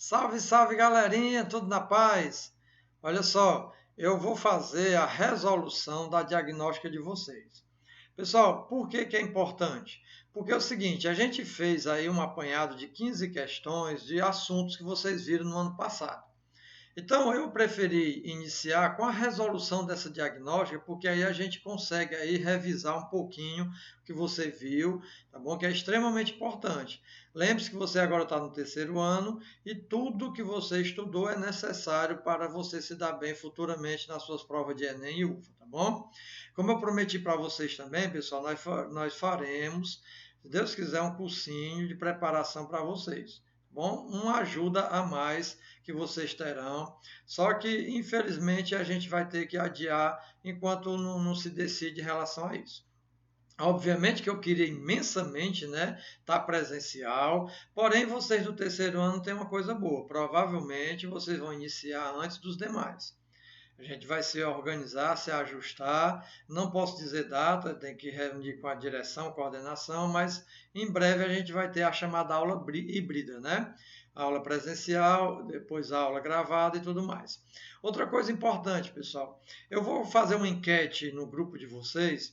Salve, salve galerinha, tudo na paz? Olha só, eu vou fazer a resolução da diagnóstica de vocês. Pessoal, por que que é importante? Porque é o seguinte, a gente fez aí um apanhado de 15 questões de assuntos que vocês viram no ano passado. Então, eu preferi iniciar com a resolução dessa diagnóstica, porque aí a gente consegue aí revisar um pouquinho o que você viu, tá bom? Que é extremamente importante. Lembre-se que você agora está no terceiro ano e tudo que você estudou é necessário para você se dar bem futuramente nas suas provas de Enem e UFA, tá bom? Como eu prometi para vocês também, pessoal, nós faremos, se Deus quiser, um cursinho de preparação para vocês. Bom, uma ajuda a mais que vocês terão. Só que, infelizmente, a gente vai ter que adiar enquanto não se decide em relação a isso. Obviamente que eu queria imensamente, né, estar presencial, porém vocês do terceiro ano têm uma coisa boa, provavelmente vocês vão iniciar antes dos demais. A gente vai se organizar, se ajustar. Não posso dizer data, tem que reunir com a direção, coordenação, mas em breve a gente vai ter a chamada aula híbrida, né? Aula presencial, depois a aula gravada e tudo mais. Outra coisa importante, pessoal, eu vou fazer uma enquete no grupo de vocês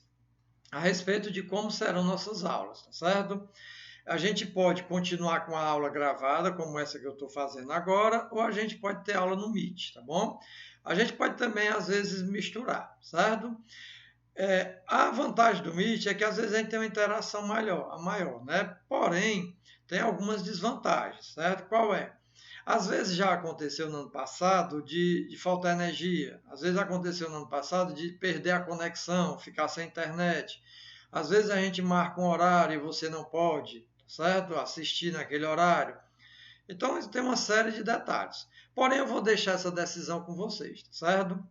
a respeito de como serão nossas aulas, tá certo? A gente pode continuar com a aula gravada, como essa que eu estou fazendo agora, ou a gente pode ter aula no Meet, tá bom? A gente pode também, às vezes, misturar, certo? A vantagem do Meet é que, às vezes, a gente tem uma interação maior, né? Porém, tem algumas desvantagens, certo? Qual é? Às vezes já aconteceu no ano passado de faltar energia, às vezes aconteceu no ano passado de perder a conexão, ficar sem internet. Às vezes a gente marca um horário e você não pode, certo? Assistir naquele horário. Então, tem uma série de detalhes. Porém, eu vou deixar essa decisão com vocês, certo?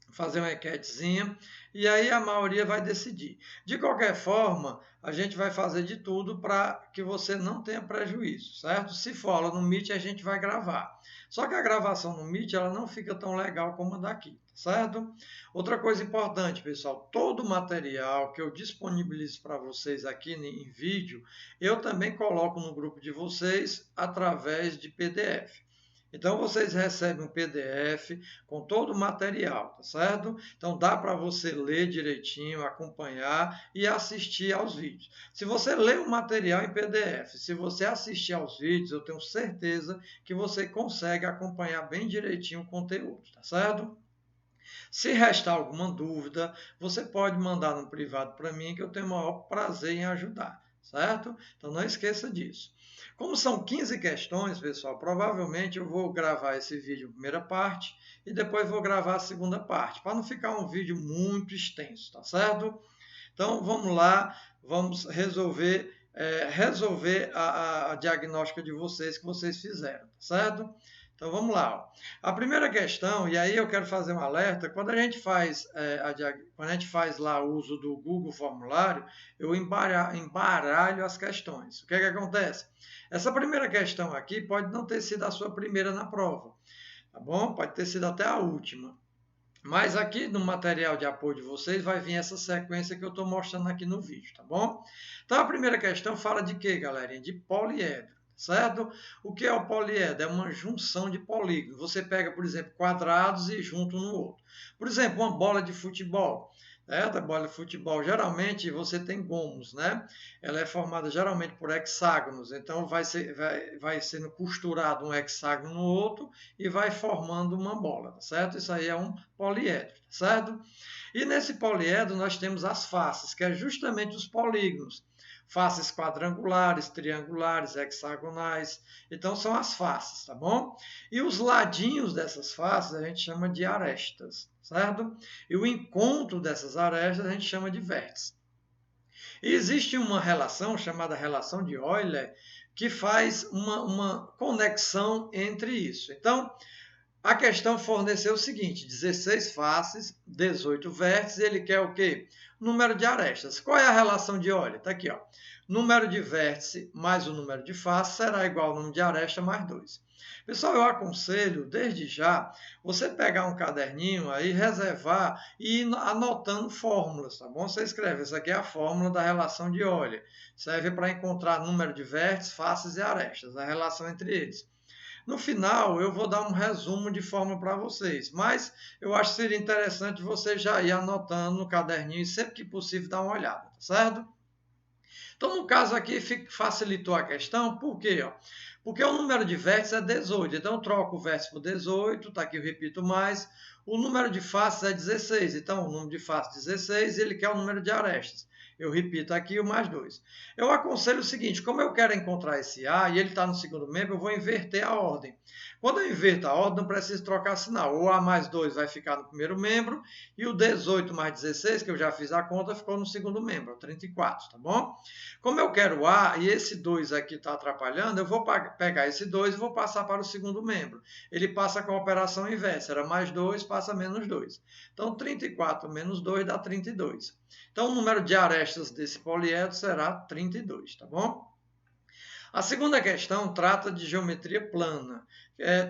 Fazer uma enquetezinha e aí a maioria vai decidir. De qualquer forma, a gente vai fazer de tudo para que você não tenha prejuízo, certo? Se for aula no Meet, a gente vai gravar. Só que a gravação no Meet ela não fica tão legal como a daqui, certo? Outra coisa importante, pessoal, todo o material que eu disponibilizo para vocês aqui em vídeo, eu também coloco no grupo de vocês através de PDF. Então vocês recebem um PDF com todo o material, tá certo? Então dá para você ler direitinho, acompanhar e assistir aos vídeos. Se você lê o material em PDF, se você assistir aos vídeos, eu tenho certeza que você consegue acompanhar bem direitinho o conteúdo, tá certo? Se restar alguma dúvida, você pode mandar no privado para mim que eu tenho o maior prazer em ajudar, certo? Então não esqueça disso. Como são 15 questões, pessoal, provavelmente eu vou gravar esse vídeo em primeira parte e depois vou gravar a segunda parte, para não ficar um vídeo muito extenso, tá certo? Então vamos lá, vamos resolver a diagnóstica de vocês que vocês fizeram, tá certo? Então vamos lá. A primeira questão, e aí eu quero fazer um alerta, quando a gente faz, lá o uso do Google Formulário, eu embaralho as questões. O que é que acontece? Essa primeira questão aqui pode não ter sido a sua primeira na prova, tá bom? Pode ter sido até a última. Mas aqui no material de apoio de vocês vai vir essa sequência que eu estou mostrando aqui no vídeo, tá bom? Então a primeira questão fala de quê, galerinha? De poliedro, certo? O que é o poliedro? É uma junção de polígonos. Você pega, por exemplo, quadrados e junta um no outro. Por exemplo, uma bola de futebol. Da bola de futebol, geralmente você tem gomos, né? Ela é formada geralmente por hexágonos, então vai sendo costurado um hexágono no outro e vai formando uma bola, tá certo? Isso aí é um poliedro, tá certo? E nesse poliedro nós temos as faces, que é justamente os polígonos. Faces quadrangulares, triangulares, hexagonais. Então são as faces, tá bom? E os ladinhos dessas faces a gente chama de arestas, certo? E o encontro dessas arestas a gente chama de vértice. E existe uma relação chamada relação de Euler que faz uma conexão entre isso. Então, a questão forneceu o seguinte: 16 faces, 18 vértices, ele quer o quê? Número de arestas. Qual é a relação de Euler? Está aqui, ó. Número de vértice mais o número de faces será igual ao número de aresta mais 2. Pessoal, eu aconselho, desde já, você pegar um caderninho aí, reservar e ir anotando fórmulas, tá bom? Você escreve, essa aqui é a fórmula da relação de Euler. Serve para encontrar número de vértices, faces e arestas, a relação entre eles. No final, eu vou dar um resumo de forma para vocês, mas eu acho que seria interessante você já ir anotando no caderninho e sempre que possível dar uma olhada, tá certo? Então, no caso aqui, facilitou a questão, por quê? Porque o número de vértices é 18, então eu troco o vértice por 18, tá aqui eu repito mais. O número de faces é 16, então o número de faces é 16 e ele quer o número de arestas. Eu repito aqui o mais 2. Eu aconselho o seguinte, como eu quero encontrar esse A e ele está no segundo membro, eu vou inverter a ordem. Quando eu inverto a ordem, não preciso trocar sinal. O A mais 2 vai ficar no primeiro membro e o 18 mais 16, que eu já fiz a conta, ficou no segundo membro, 34, tá bom? Como eu quero A e esse 2 aqui está atrapalhando, eu vou pegar esse 2 e vou passar para o segundo membro. Ele passa com a operação inversa, era mais 2, passa menos 2. Então, 34 menos 2 dá 32. Então, o número de arestas desse poliedro será 32, tá bom? A segunda questão trata de geometria plana,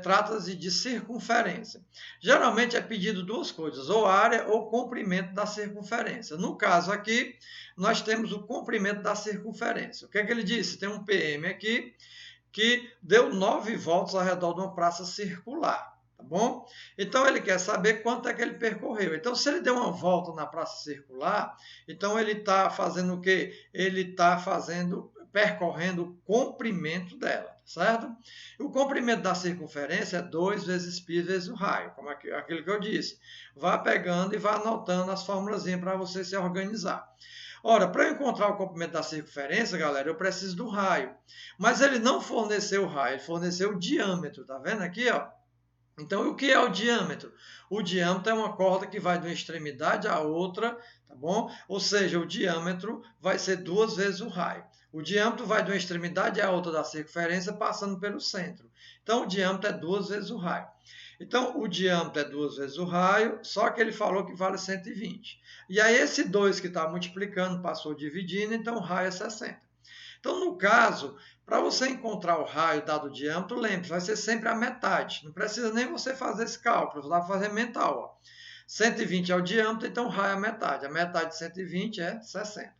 trata-se de circunferência. Geralmente é pedido duas coisas, ou área ou comprimento da circunferência. No caso aqui, nós temos o comprimento da circunferência. O que é que ele disse? Tem um PM aqui que deu 9 voltas ao redor de uma praça circular. Tá bom? Então ele quer saber quanto é que ele percorreu. Então, se ele deu uma volta na praça circular, então ele está fazendo o quê? Ele está percorrendo o comprimento dela, certo? O comprimento da circunferência é 2 vezes π vezes o raio, como aquilo que eu disse. Vá pegando e vá anotando as fórmulas para você se organizar. Ora, para eu encontrar o comprimento da circunferência, galera, eu preciso do raio. Mas ele não forneceu o raio, ele forneceu o diâmetro, tá vendo aqui, ó? Então, o que é o diâmetro? O diâmetro é uma corda que vai de uma extremidade à outra, tá bom? Ou seja, o diâmetro vai ser 2 vezes o raio. O diâmetro vai de uma extremidade à outra da circunferência, passando pelo centro. Então, o diâmetro é 2 vezes o raio. Então, o diâmetro é 2 vezes o raio, só que ele falou que vale 120. E aí, esse 2 que está multiplicando passou dividindo, então o raio é 60. Então, no caso, para você encontrar o raio dado o diâmetro, lembre, vai ser sempre a metade. Não precisa nem você fazer esse cálculo, dá para fazer mental. Ó. 120 é o diâmetro, então o raio é a metade. A metade de 120 é 60.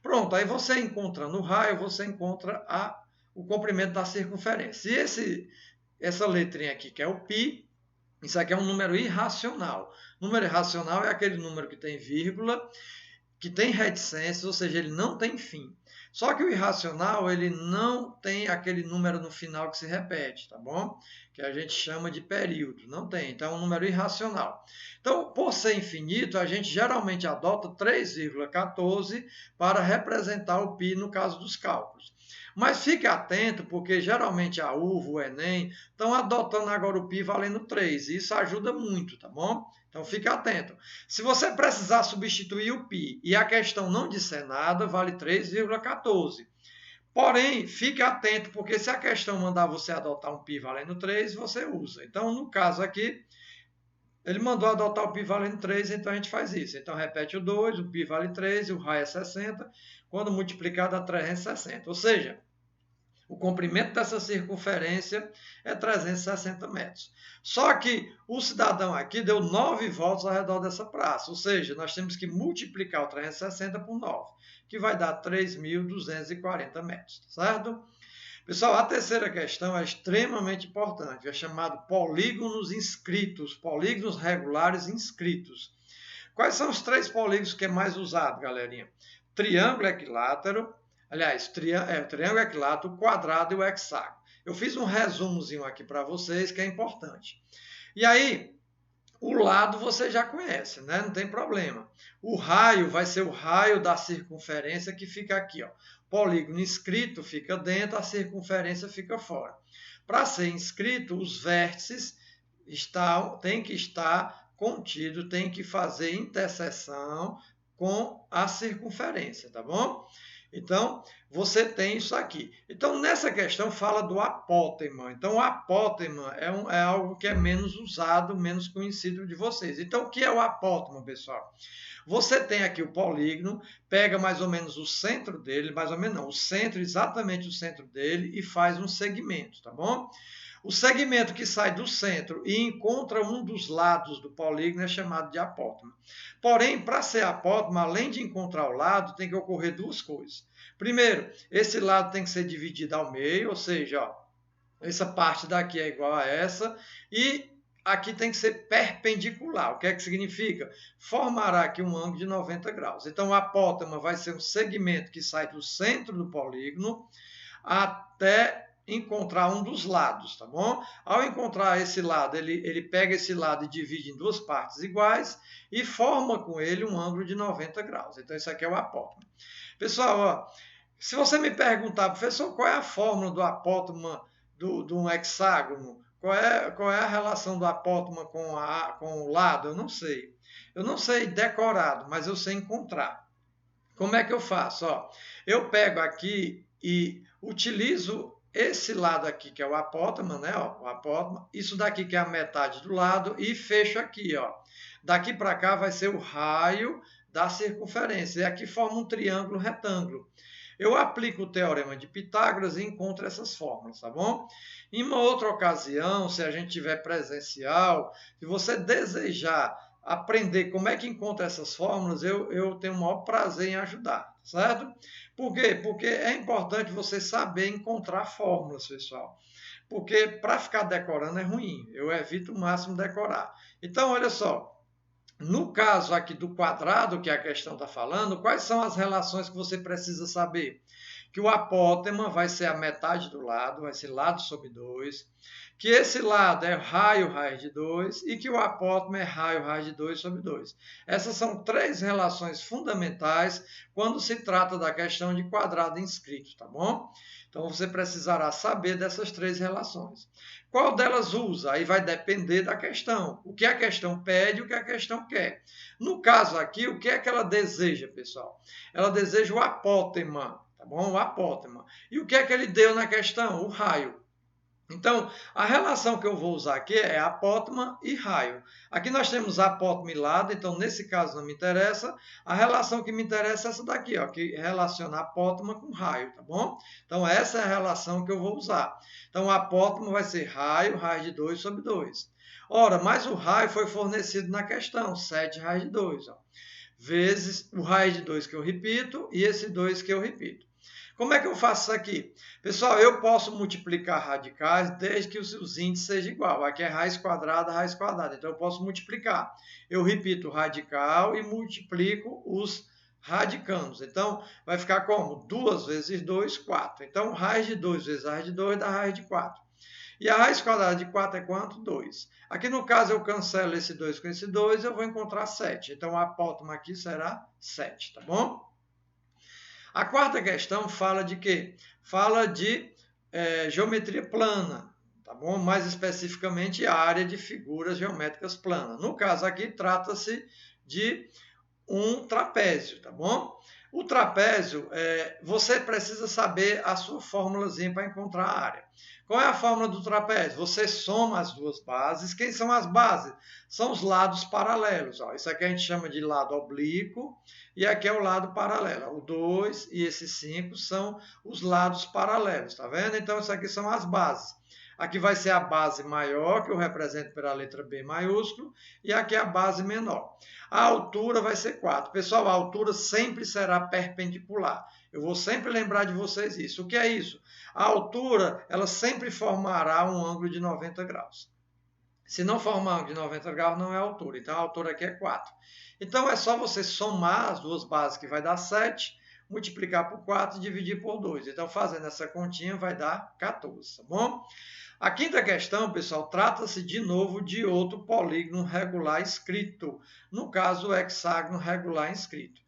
Pronto, aí você encontrando o raio, você encontra o comprimento da circunferência. E essa letrinha aqui, que é o π, isso aqui é um número irracional. Número irracional é aquele número que tem vírgula, que tem reticências, ou seja, ele não tem fim. Só que o irracional, ele não tem aquele número no final que se repete, tá bom? Que a gente chama de período, não tem. Então, é um número irracional. Então, por ser infinito, a gente geralmente adota 3,14 para representar o π no caso dos cálculos. Mas fique atento, porque geralmente a UVA, o Enem, estão adotando agora o π valendo 3, e isso ajuda muito, tá bom? Então, fique atento. Se você precisar substituir o π e a questão não disser nada, vale 3,14. Porém, fique atento, porque se a questão mandar você adotar um π valendo 3, você usa. Então, no caso aqui, ele mandou adotar o π valendo 3, então a gente faz isso. Então, repete o 2, o π vale 3 e o raio é 60. Quando multiplicado dá 360. Ou seja, o comprimento dessa circunferência é 360 metros. Só que o cidadão aqui deu 9 voltas ao redor dessa praça, ou seja, nós temos que multiplicar o 360 por 9, que vai dar 3.240 metros, certo? Pessoal, a terceira questão é extremamente importante, é chamado polígonos inscritos, polígonos regulares inscritos. Quais são os 3 polígonos que é mais usado, galerinha? Triângulo equilátero, aliás, triângulo equilátero, quadrado e o hexágono. Eu fiz um resumozinho aqui para vocês que é importante. E aí, o lado você já conhece, né? Não tem problema. O raio vai ser o raio da circunferência que fica aqui, ó. Polígono inscrito fica dentro, a circunferência fica fora. Para ser inscrito, os vértices têm que estar contidos, tem que fazer interseção com a circunferência, tá bom? Então, você tem isso aqui. Então, nessa questão, fala do apótema. Então, o apótema é algo que é menos usado, menos conhecido de vocês. Então, o que é o apótema, pessoal? Você tem aqui o polígono, pega mais ou menos o centro dele, mais ou menos não, o centro, exatamente o centro dele, e faz um segmento, tá bom? O segmento que sai do centro e encontra um dos lados do polígono é chamado de apótema. Porém, para ser apótema, além de encontrar o lado, tem que ocorrer duas coisas. Primeiro, esse lado tem que ser dividido ao meio, ou seja, ó, essa parte daqui é igual a essa, e aqui tem que ser perpendicular. O que é que significa? Formará aqui um ângulo de 90 graus. Então, o apótema vai ser um segmento que sai do centro do polígono até encontrar um dos lados, tá bom? Ao encontrar esse lado, ele pega esse lado e divide em duas partes iguais e forma com ele um ângulo de 90 graus. Então, isso aqui é o apótema. Pessoal, ó, se você me perguntar, professor, qual é a fórmula do apótema de um hexágono? Qual é a relação do apótoma com o lado? Eu não sei. Eu não sei decorado, mas eu sei encontrar. Como é que eu faço? Ó, eu pego aqui e utilizo esse lado aqui, que é o apótema, né? Ó, o apótoma. Isso daqui que é a metade do lado e fecho aqui, ó. Daqui para cá vai ser o raio da circunferência. E aqui forma um triângulo retângulo. Eu aplico o teorema de Pitágoras e encontro essas fórmulas, tá bom? Em uma outra ocasião, se a gente tiver presencial, se você desejar aprender como é que encontra essas fórmulas, eu tenho o maior prazer em ajudar, certo? Por quê? Porque é importante você saber encontrar fórmulas, pessoal. Porque para ficar decorando é ruim, eu evito o máximo decorar. Então, olha só, no caso aqui do quadrado, que a questão está falando, quais são as relações que você precisa saber? Que o apótema vai ser a metade do lado, vai ser lado sobre 2, que esse lado é raio raiz de 2 e que o apótema é raio raiz de 2 sobre 2. Essas são três relações fundamentais quando se trata da questão de quadrado inscrito, tá bom? Então você precisará saber dessas três relações. Qual delas usa? Aí vai depender da questão. O que a questão pede e o que a questão quer. No caso aqui, o que é que ela deseja, pessoal? Ela deseja o apótema, tá bom? O apótema. E o que é que ele deu na questão? O raio. Então, a relação que eu vou usar aqui é apótema e raio. Aqui nós temos apótema e lado, então nesse caso não me interessa. A relação que me interessa é essa daqui, ó, que relaciona apótema com raio, tá bom? Então, essa é a relação que eu vou usar. Então, o apótema vai ser raio, raiz de 2 sobre 2. Ora, mas o raio foi fornecido na questão, 7 raiz de 2, ó, vezes o raiz de 2 que eu repito e esse 2 que eu repito. Como é que eu faço isso aqui? Pessoal, eu posso multiplicar radicais desde que os índices sejam igual. Aqui é raiz quadrada, então eu posso multiplicar. Eu repito o radical e multiplico os radicandos. Então, vai ficar como? 2 vezes 2, 4. Então, raiz de 2 vezes raiz de 2 dá raiz de 4. E a raiz quadrada de 4 é quanto? 2. Aqui no caso eu cancelo esse 2 com esse 2, eu vou encontrar 7. Então, o apótoma aqui será 7, tá bom? A quarta questão fala de quê? Fala de geometria plana, tá bom? Mais especificamente a área de figuras geométricas planas. No caso aqui trata-se de um trapézio, tá bom? O trapézio, você precisa saber a sua fórmulazinha para encontrar a área. Qual é a fórmula do trapézio? Você soma as duas bases. Quem são as bases? São os lados paralelos. Ó. Isso aqui a gente chama de lado oblíquo e aqui é o lado paralelo. O 2 e esse 5 são os lados paralelos, tá vendo? Então, isso aqui são as bases. Aqui vai ser a base maior, que eu represento pela letra B maiúsculo, e aqui a base menor. A altura vai ser 4. Pessoal, a altura sempre será perpendicular. Eu vou sempre lembrar de vocês isso. O que é isso? A altura, ela sempre formará um ângulo de 90 graus. Se não formar um ângulo de 90 graus, não é a altura. Então, a altura aqui é 4. Então, é só você somar as duas bases, que vai dar 7, multiplicar por 4 e dividir por 2. Então, fazendo essa continha, vai dar 14, tá bom? A quinta questão, pessoal, trata-se de novo de outro polígono regular inscrito. No caso, o hexágono regular inscrito.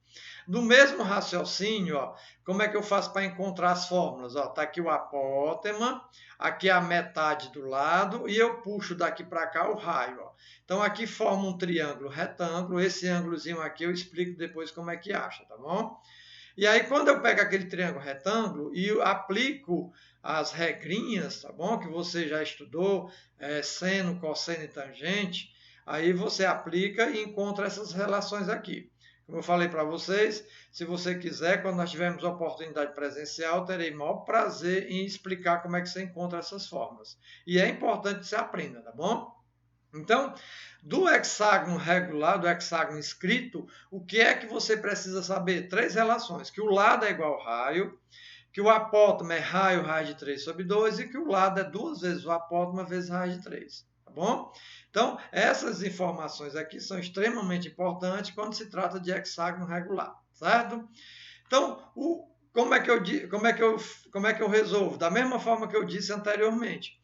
Do mesmo raciocínio, ó, como é que eu faço para encontrar as fórmulas? Está aqui o apótema, aqui a metade do lado, e eu puxo daqui para cá o raio. Ó. Então, aqui forma um triângulo retângulo, esse ângulozinho aqui eu explico depois como é que acha, tá bom? E aí, quando eu pego aquele triângulo retângulo e aplico as regrinhas, tá bom? Que você já estudou, seno, cosseno e tangente, aí você aplica e encontra essas relações aqui. Como eu falei para vocês, se você quiser, quando nós tivermos oportunidade presencial, terei maior prazer em explicar como é que você encontra essas formas. E é importante que você aprenda, tá bom? Então, do hexágono regular, do hexágono inscrito, o que é que você precisa saber? 3 relações, que o lado é igual ao raio, que o apótamo é raio de 3 sobre 2 e que o lado é 2 vezes o apótamo vezes raio de 3. Tá bom? Então, essas informações aqui são extremamente importantes quando se trata de hexágono regular, certo? Então, como é que eu resolvo? Da mesma forma que eu disse anteriormente.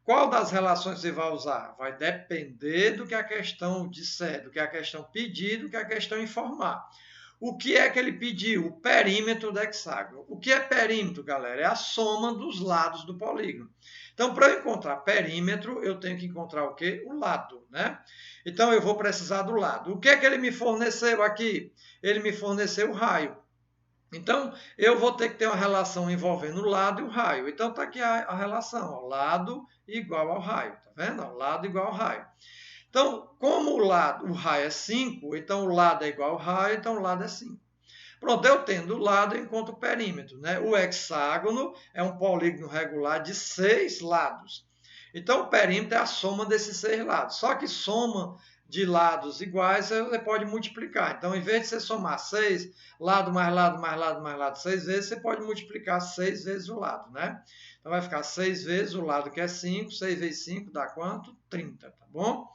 Qual das relações você vai usar? Vai depender do que a questão disser, do que a questão pedir, do que a questão informar. O que é que ele pediu? O perímetro do hexágono. O que é perímetro, galera? É a soma dos lados do polígono. Então, para eu encontrar perímetro, eu tenho que encontrar o quê? O lado, né? Então, eu vou precisar do lado. O que é que ele me forneceu aqui? Ele me forneceu o raio. Então, eu vou ter que ter uma relação envolvendo o lado e o raio. Então, está aqui a relação, ó, lado igual ao raio. Tá vendo? Ó, lado igual ao raio. Então, como o raio é 5, então o lado é igual ao raio, então o lado é 5. Pronto, eu tendo o lado, eu encontro o perímetro, né? O hexágono é um polígono regular de 6 lados. Então, o perímetro é a soma desses 6 lados. Só que soma de lados iguais, você pode multiplicar. Então, em vez de você somar 6, lado mais lado mais lado mais lado 6 vezes, você pode multiplicar 6 vezes o lado, né? Então, vai ficar 6 vezes o lado que é 5, 6 vezes 5 dá quanto? 30, tá bom?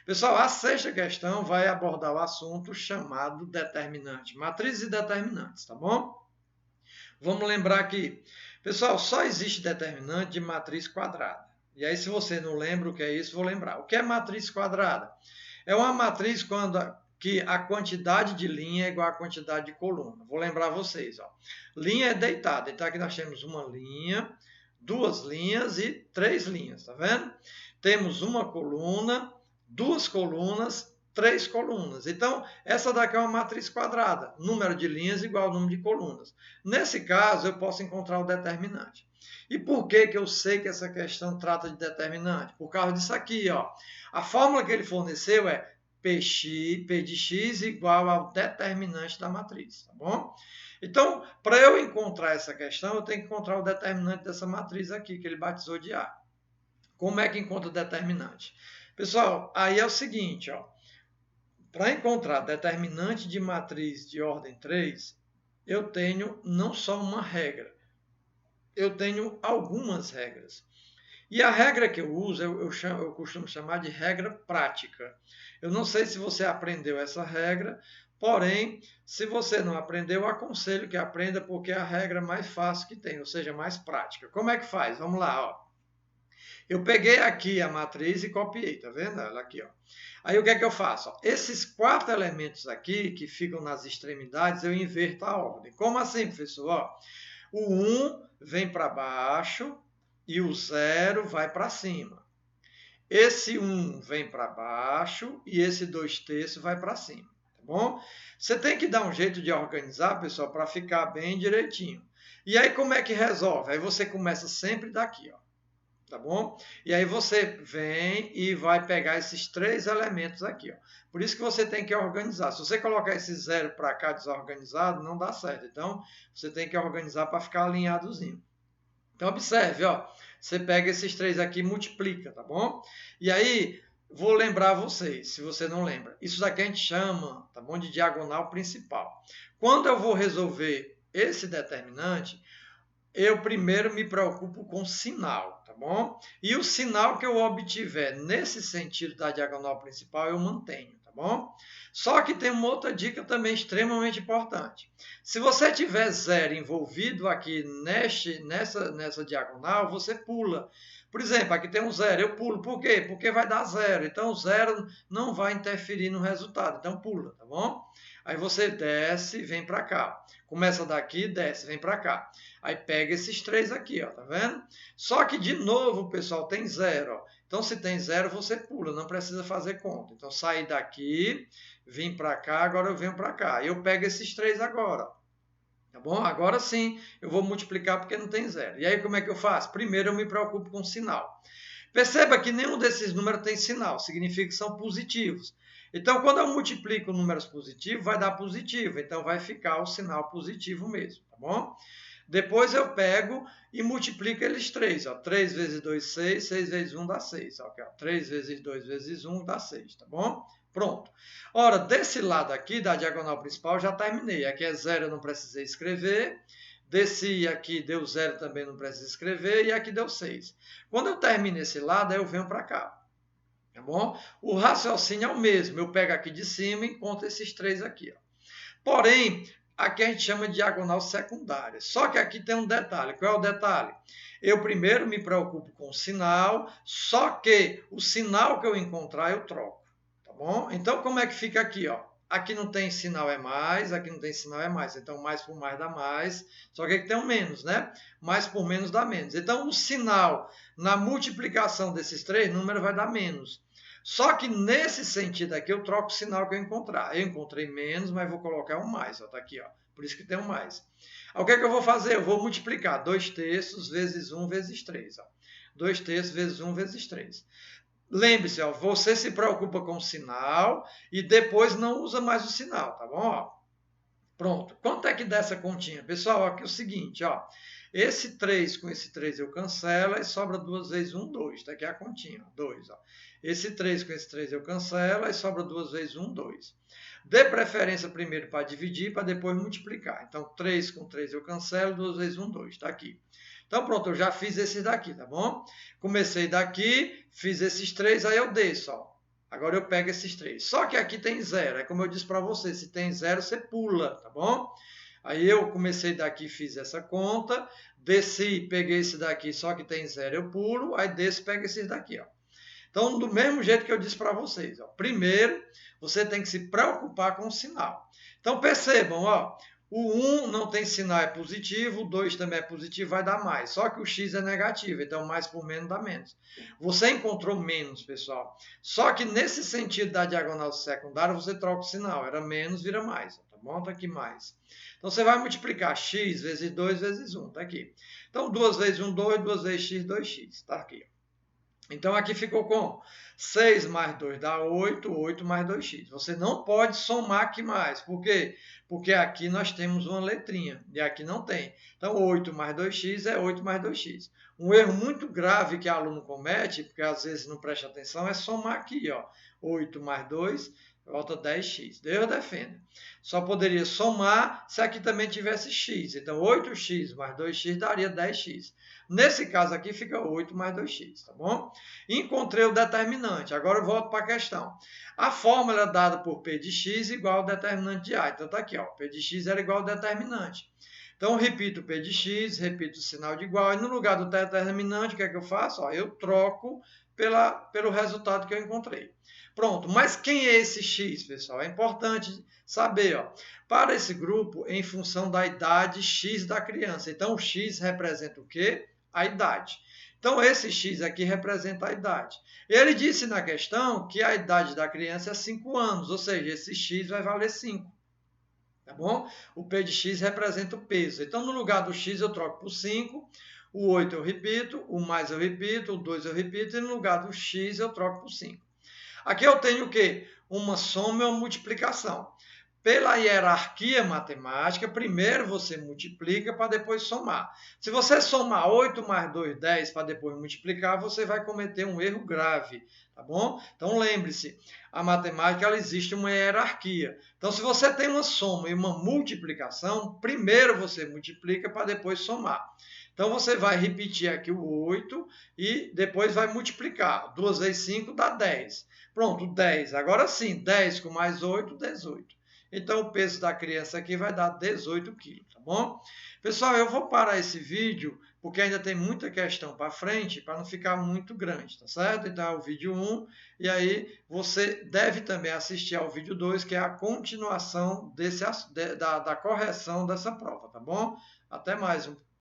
Pessoal, a sexta questão vai abordar o assunto chamado determinante, matrizes e determinantes, tá bom? Vamos lembrar aqui. Pessoal, só existe determinante de matriz quadrada. E aí, se você não lembra o que é isso, vou lembrar. O que é matriz quadrada? É uma matriz que a quantidade de linha é igual à quantidade de coluna. Vou lembrar vocês. Ó. Linha é deitada. Então, aqui nós temos uma linha, 2 linhas e 3 linhas, tá vendo? Temos uma coluna, 2 colunas, 3 colunas. Então, essa daqui é uma matriz quadrada. Número de linhas igual ao número de colunas. Nesse caso, eu posso encontrar o determinante. E por que eu sei que essa questão trata de determinante? Por causa disso aqui, ó. A fórmula que ele forneceu é P de x igual ao determinante da matriz, tá bom? Então, para eu encontrar essa questão, eu tenho que encontrar o determinante dessa matriz aqui, que ele batizou de A. Como é que encontra o determinante? Pessoal, aí é o seguinte, ó. Para encontrar determinante de matriz de ordem 3, eu tenho não só uma regra, eu tenho algumas regras. E a regra que eu uso, eu costumo chamar de regra prática. Eu não sei se você aprendeu essa regra, porém, se você não aprendeu, eu aconselho que aprenda, porque é a regra mais fácil que tem, ou seja, mais prática. Como é que faz? Vamos lá, ó. Eu peguei aqui a matriz e copiei, tá vendo? Ela aqui, ó. Aí o que é que eu faço? Ó, esses 4 elementos aqui, que ficam nas extremidades, eu inverto a ordem. Como assim, professor? Ó, o 1 vem para baixo e o 0 vai para cima. Esse 1 vem para baixo e esse 2/3 vai para cima, tá bom? Você tem que dar um jeito de organizar, pessoal, para ficar bem direitinho. E aí como é que resolve? Aí você começa sempre daqui, ó. Tá bom? E aí você vem e vai pegar esses 3 elementos aqui, ó. Por isso que você tem que organizar. Se você colocar esse 0 para cá desorganizado, não dá certo. Então, você tem que organizar para ficar alinhadozinho. Então, observe, ó. Você pega esses 3 aqui e multiplica, tá bom? E aí, vou lembrar vocês, se você não lembra. Isso daqui a gente chama, tá bom, de diagonal principal. Quando eu vou resolver esse determinante, eu primeiro me preocupo com o sinal, tá bom? E o sinal que eu obtiver nesse sentido da diagonal principal, eu mantenho, tá bom? Só que tem uma outra dica também extremamente importante. Se você tiver 0 envolvido aqui nessa diagonal, você pula. Por exemplo, aqui tem um 0, eu pulo. Por quê? Porque vai dar 0. Então, o 0 não vai interferir no resultado. Então, pula, tá bom? Aí você desce e vem para cá. Começa daqui, desce, vem para cá. Aí pega esses 3 aqui, ó, tá vendo? Só que, de novo, pessoal, tem 0, ó. Então, se tem 0, você pula, não precisa fazer conta. Então, saí daqui, vim para cá, agora eu venho para cá. Eu pego esses 3 agora, ó. Tá bom? Agora sim, eu vou multiplicar porque não tem 0. E aí, como é que eu faço? Primeiro, eu me preocupo com o sinal. Perceba que nenhum desses números tem sinal, significa que são positivos. Então, quando eu multiplico números positivos, vai dar positivo. Então, vai ficar o sinal positivo mesmo, tá bom? Depois eu pego e multiplico eles 3. Ó. 3 vezes 2, 6. 6 vezes 1 dá 6. Ó. 3 vezes 2 vezes 1 dá 6, tá bom? Pronto. Ora, desse lado aqui, da diagonal principal, já terminei. Aqui é 0, eu não precisei escrever. desci aqui, deu 0 também, não precisa escrever, e aqui deu 6. Quando eu termino esse lado, aí eu venho para cá. Tá bom? O raciocínio é o mesmo. Eu pego aqui de cima e encontro esses 3 aqui. Ó. Porém, aqui a gente chama de diagonal secundária. Só que aqui tem um detalhe. Qual é o detalhe? Eu primeiro me preocupo com o sinal, só que o sinal que eu encontrar eu troco. Tá bom? Então, como é que fica aqui? Ó? Aqui não tem sinal é mais, aqui não tem sinal é mais. Então, mais por mais dá mais. Só que aqui tem um menos, né? Mais por menos dá menos. Então, o sinal na multiplicação desses 3 números vai dar menos. Só que nesse sentido aqui eu troco o sinal que eu encontrar. Eu encontrei menos, mas vou colocar um mais. Está aqui, ó. Por isso que tem um mais. Aí, o que é que eu vou fazer? Eu vou multiplicar 2/3 vezes 1 vezes 3. 2/3 vezes 1 vezes 3. Lembre-se, ó, você se preocupa com o sinal e depois não usa mais o sinal, tá bom? Ó, pronto. Quanto é que dá essa continha? Pessoal, aqui é o seguinte, ó. Esse 3 com esse 3 eu cancelo e sobra 2 vezes 1, 2. Tá aqui a continha, 2. Ó. Esse 3 com esse 3 eu cancelo e sobra 2 vezes 1, 2. Dê preferência primeiro para dividir, para depois multiplicar. Então, 3 com 3 eu cancelo, 2 vezes 1, 2. Tá aqui. Então, pronto, eu já fiz esse daqui, tá bom? Comecei daqui, fiz esses 3, aí eu desço, ó. Agora eu pego esses 3. Só que aqui tem 0. É como eu disse para você, se tem 0, você pula, tá bom? Aí eu comecei daqui, fiz essa conta, desci, peguei esse daqui, só que tem 0, eu pulo, aí desço, pego esses daqui, ó. Então, do mesmo jeito que eu disse para vocês, ó. Primeiro, você tem que se preocupar com o sinal. Então, percebam, ó. O 1 não tem sinal, é positivo, o 2 também é positivo, vai dar mais. Só que o x é negativo, então mais por menos dá menos. Você encontrou menos, pessoal. Só que nesse sentido da diagonal secundária, você troca o sinal. Era menos, vira mais. Tá bom? Tá aqui mais. Então, você vai multiplicar x vezes 2 vezes 1. Tá aqui. Então, 2 vezes 1, 2. 2 vezes x, 2x. Tá aqui. Então, aqui ficou com 6 mais 2 dá 8, 8 mais 2x. Você não pode somar aqui mais. Por quê? Porque aqui nós temos uma letrinha e aqui não tem. Então, 8 mais 2x é 8 mais 2x. Um erro muito grave que o aluno comete, porque às vezes não presta atenção, é somar aqui. Ó. 8 mais 2 volta 10x. Deus defenda. Só poderia somar se aqui também tivesse x. Então, 8x mais 2x daria 10x. Nesse caso aqui fica 8 mais 2x, tá bom? Encontrei o determinante. Agora eu volto para a questão. A fórmula é dada por P de x igual ao determinante de A. Então está aqui, ó, P de x era igual ao determinante. Então eu repito P de x, repito o sinal de igual, e no lugar do determinante, o que é que eu faço? Ó, eu troco pelo resultado que eu encontrei. Pronto, mas quem é esse x, pessoal? É importante saber, ó, para esse grupo, em função da idade x da criança. Então, o x representa o quê? A idade. Então, esse x aqui representa a idade. Ele disse na questão que a idade da criança é 5 anos, ou seja, esse x vai valer 5. Tá bom? O P de x representa o peso. Então, no lugar do x, eu troco por 5. O 8 eu repito, o mais eu repito, o 2 eu repito, e no lugar do x, eu troco por 5. Aqui eu tenho o quê? Uma soma e uma multiplicação. Pela hierarquia matemática, primeiro você multiplica para depois somar. Se você somar 8 mais 2, 10 para depois multiplicar, você vai cometer um erro grave, tá bom? Então lembre-se, a matemática ela existe uma hierarquia. Então se você tem uma soma e uma multiplicação, primeiro você multiplica para depois somar. Então você vai repetir aqui o 8 e depois vai multiplicar. 2 vezes 5 dá 10. Pronto, 10. Agora sim, 10 com mais 8, 18. Então, o peso da criança aqui vai dar 18 quilos, tá bom? Pessoal, eu vou parar esse vídeo, porque ainda tem muita questão para frente, para não ficar muito grande, tá certo? Então, é o vídeo 1, e aí você deve também assistir ao vídeo 2, que é a continuação da correção dessa prova, tá bom? Até mais.